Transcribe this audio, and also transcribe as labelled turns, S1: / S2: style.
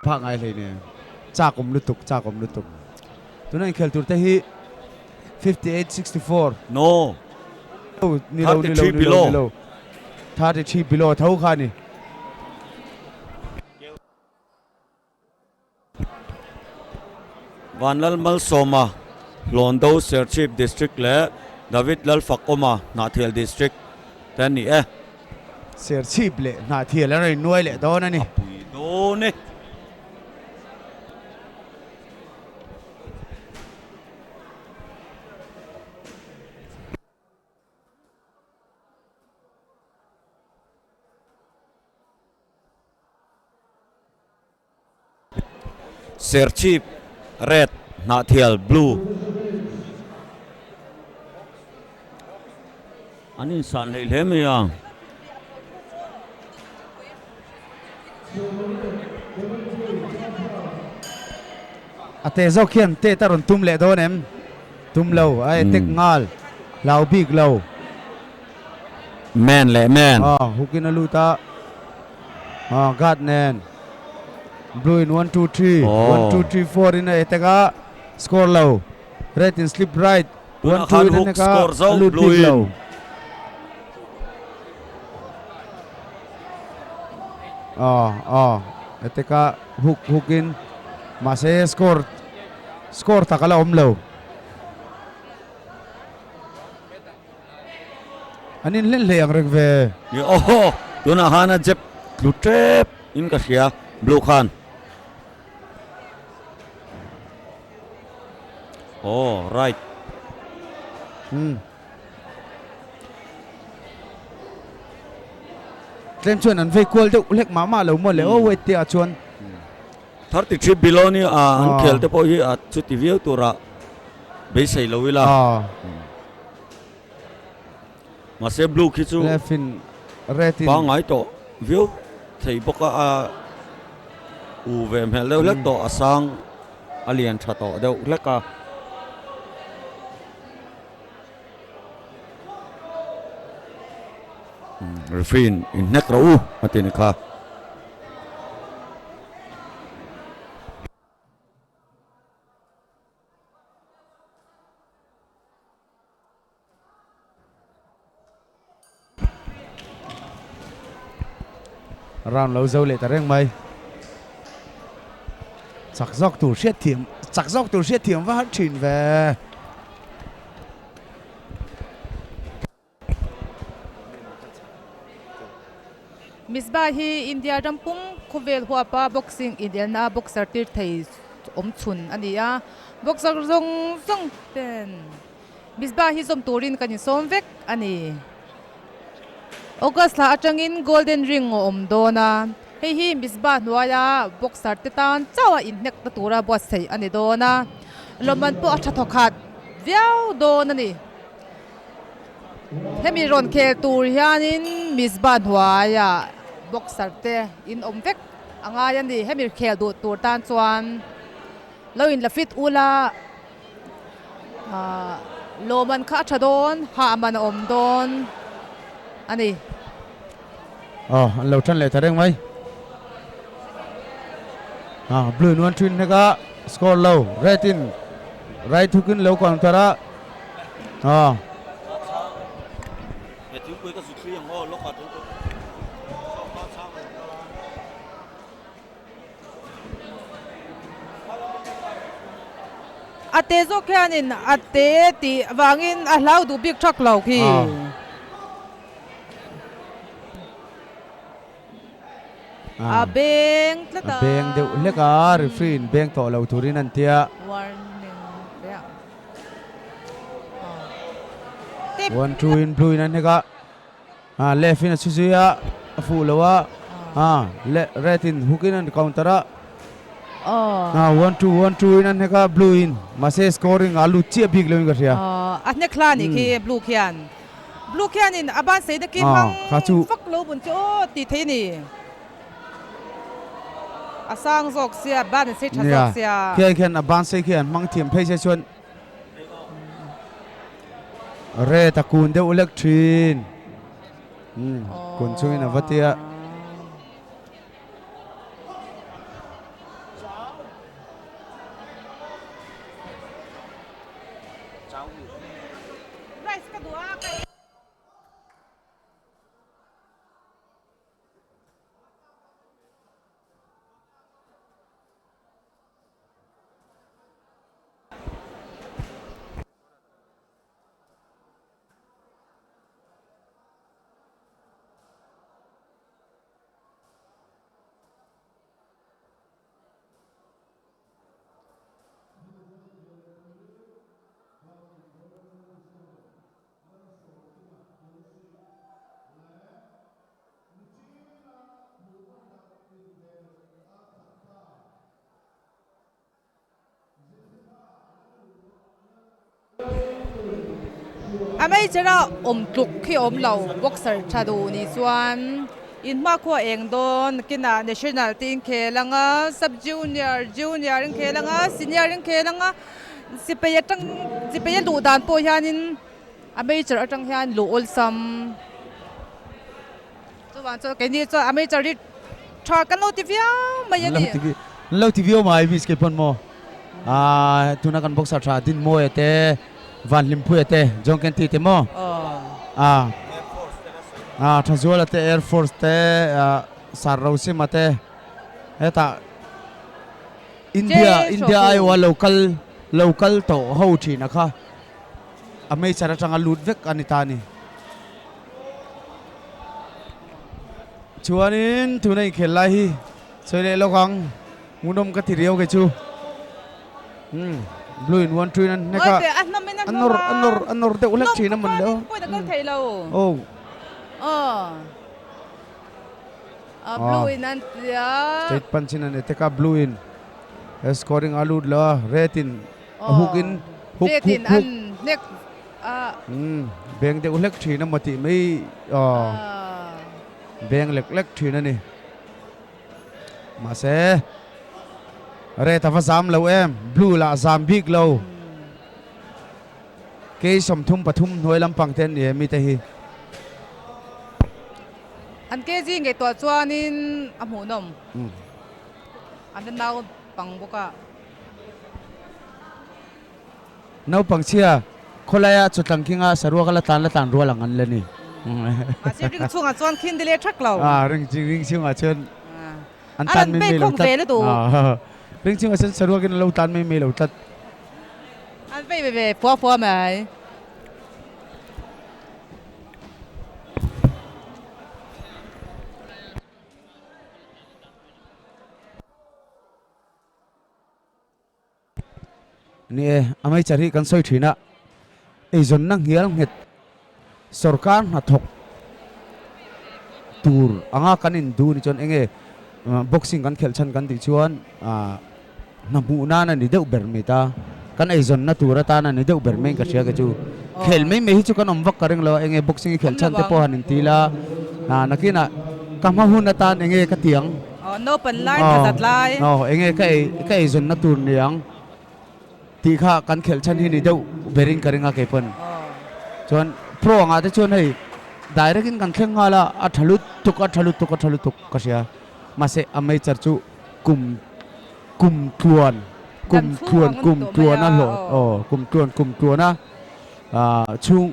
S1: phá ngay lên nè cha cũng lụt tục tụi này khel tur te hi 58-64
S2: no 33 below
S1: 33 below thâu kha ni
S2: Vanlalmalsawma Hlondo Serchip District le David Lalfakawma Hnahthial District ten ni
S1: Serchip le Hnahthial la nuai le do na ni
S2: apui do ne Serchip red Hnahthial blue anin san le hle me ya
S1: ate zo khian te taron tum le do nem tum lo ai tek ngal lau big lo
S2: man le man
S1: hukin aluta god nen blue in 1 2 3 1 2 3 4 in eteka score low red in slip right 1 2 in eteka blue low eteka hukin mase score takala omlo anin len le ang regve
S2: tuna hana jep lutrep in ka sia blue khan right
S1: Tlem chuan an ve kual deuh lek mama lo mo le wait te a chuan
S2: 33 below ni an khel te po hi a chuti view tura be sei lo wila ma se blue khi chu
S1: lefin red in
S2: ba ngai to view thei boka a u ve mel lo lek to asang alian tha to deuh leka refin in nek ro matin kha
S1: round lâu dâu lệ ta reng mày chặt dọc tủ siết thiểm và chỉnh về
S3: Misbah hi India rampung khuvel huapa boxing Indiana boxer tir thei chun ania boxer zong ten Misbah hi zom turin kan som vek ani August la atangin golden ring dona hi Misbah nuaya boxer titan chawa innek ta tura bo sei ani dona loman po acha thokhat viau dona ni hemi ron ke tur hianin Misbah nuaya boxer te in vek anga yan di hemi khel du tur tan chuan loin la fit ula loman kha thadon ha man don ani
S1: an lâu chân lệ ta reng mày blue one twin nega score low red in right hukin low kon tara
S3: ate zo khianin ate ti wangin a hlau du big truck lo khi beng tlata
S1: beng deuh leka refin beng to lo turin an tia
S3: warning
S1: one two in blue in an nega left in a suzuya fu lowa red in hukin an countera 1-2 in an nega blue in mase scoring alu chia big lo inga ria
S3: atne klani ki blue khian in aban sei da ki mang fak lo bun cho ti the ni asang zok sia ban se tha zok sia
S1: khian aban sei khian mang thiam phei se chuan re ta kun de ulek thin kun chuin avatia
S3: ไม่จะเราตุกที่เราบ็อกเซอร์ชาดูนี่ส่วนอินมาขัวเองโดนกินnational team เคลังsub junior junior เคลังsenior เคลังสิไปยังดูดานปอยานินไม่จะจังยันลูอลซัมส่วนแกนี่จะไม่จะริชากันโลทีวีไม่ยันนี่
S1: โลทีวีมาวิสเกปอนโมทุนักันบ็อกซ์ชาดินโมเอเตวันลิมพูเอเตจงกันตีเตโมทัศวลเตแอร์ฟอร์สเตสารเราซิมาเตเฮต้าอินเดียไอว่าโลคอลโตเฮาทีนะคะอเมริกาจังลูดเวกอันนี้ตานี่ชวนินทุนัยเขลไลสวยเลยโลกังมุนมกัติเรียวกันชูบลูอินวันทรีนั่นนะครับอันนอร์เดอุลักชีนั่นมันเดียวโอ้
S3: บลูอินนั่นเดียว
S1: สเตทพันชินันเอตกับบลูอินสกอร์ริ่งอาลูดละเรตินฮุก
S3: อันเน็ก
S1: เบงเดอุลักชีนั่นมาติไม่เบงเล็กชีนั่นนี่มาเสเรทัฟซามเลวบลูละซามบิกเลวเกยสมทุมปทุมหน่วยลำปังเทนเนี่ยมีแต่ฮี
S3: อันเกจิงไงตัวจวนนินอโมนมอันนั้นเราปังบุกะ
S1: น้าปังเชียคนละจุดตั้งกิ้งสรัวกันละตันรัวหลังอันเลยนี่
S3: มาสิริงช่วงจวนคินเดเลทักเรา
S1: เรื่องจริงช่วงเชิญ
S3: อันตันไม่มีเราตัด
S1: เรื่องจริงเชิญสรัวกันเราตันไม่มีเราตัด
S3: อันไปพัวไหม
S1: นี่อเมริกาที่กันสอยถีน่ะไอ้จนนั่งเหี้ยงเห็ดสรการหัดถกตูร์อ่างกันอินดูนี่จนเองบ็อกซิ่งกันเขลชันกันติชวนน้ำมูน่านั่นนี่เด็กเบอร์มิตากันไอ้จนน่ะตูร์ตานั่นนี่เด็กเบอร์ไม่กันเชียกันจูเขลไม่มีจุกันอมวักกันเองเลยเองบ็อกซิ่งเขลชันเตปอหันตีละนักกินะกำมาหุ่นตาเองกระเตียง
S3: โนเป็นไลน์ตัดไลน์
S1: เองก็ไอ้จนน่ะตูร์เนี่ยที่ข้ากันเขลชันที่นี่เด็กเบริงกันเองก็เปิลจนโปรอ่ะที่ชวนให้ได้เรื่องกันแข่งอะไรอัฐลุตุกก็เสียมาเสอเมริกาจูกุมทวนนั่นหรอกุมทวนนะช่วง